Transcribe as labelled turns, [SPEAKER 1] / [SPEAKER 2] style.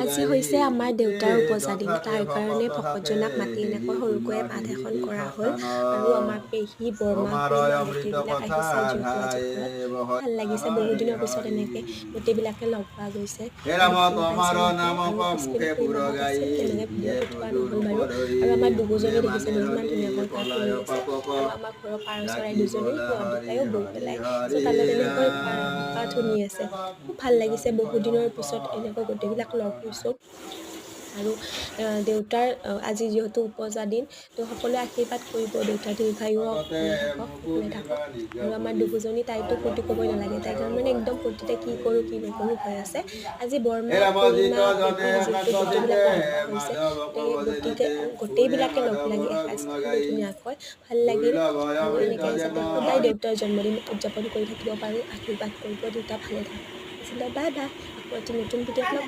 [SPEAKER 1] আজি হৈছে আমাৰ দেউতাৰ উপজা দিন। তাৰ কাৰণে ভকতজনাক মাতি এনেকৈ সৰুকৈ ভাত এখন কৰা হ'ল আৰু আমাৰ পেহী, বৰমা, খুৰীমা গোটেইবিলাক আহিছে যিহেতু আজি ঘৰত। ভাল লাগিছে বহুত দিনৰ পিছত এনেকৈ গোটেইবিলাকে লগ পোৱা গৈছে আৰু ভাল পাইছে এনেকৈ আৰু পিছপিনে খুৰীমাহঁত আছিল তেনেকৈ ভিডিঅ'টো উঠোৱা নহ'ল বাৰু। আৰু আমাৰ দুজনী দেখিছে ইমান ধুনীয়াকৈ তাত শুনি আছে আৰু আমাৰ ঘৰৰ পাৰ চৰাই দুজনী দুটাইও বহি পেলাই চোতালত এনেকৈ তাত শুনি আছে। খুব ভাল লাগিছে বহুত দিনৰ পিছত এনেকৈ গোটেইবিলাক লগ হৈছোঁ। আৰু দেউতাৰ আজি যিহেতু উপজা দিন তো সকলোৱে আশীৰ্বাদ কৰিব দেউতাৰ দীৰ্ঘায়ু হওক ভালে থাকক কুশলে থাকক। আৰু আমাৰ দুজনী তাইতো ফূৰ্তি ক'বই নালাগে, তাইৰ তাৰমানে একদম ফূৰ্তিতে কি কৰোঁ কি নকৰোঁ হৈ আছে। আজি বৰমা, খুৰীমা, পেহী যিহেতু গোটেইবিলাকে লগ পোৱা হৈছে গতিকে গোটেইবিলাকে লগ লাগি এসাঁজ খালোঁ ধুনীয়াকৈ, ভাল লাগিল। আৰু এনেকৈ যাতে সদায় দেউতাৰ জন্মদিন উদযাপন কৰি থাকিব পাৰোঁ, আশীৰ্বাদ কৰিব দেউতা ভালে থাকক। আজিলৈ বাই বাই, আকৌ এটি নতুন ভিডিঅ'ত লগ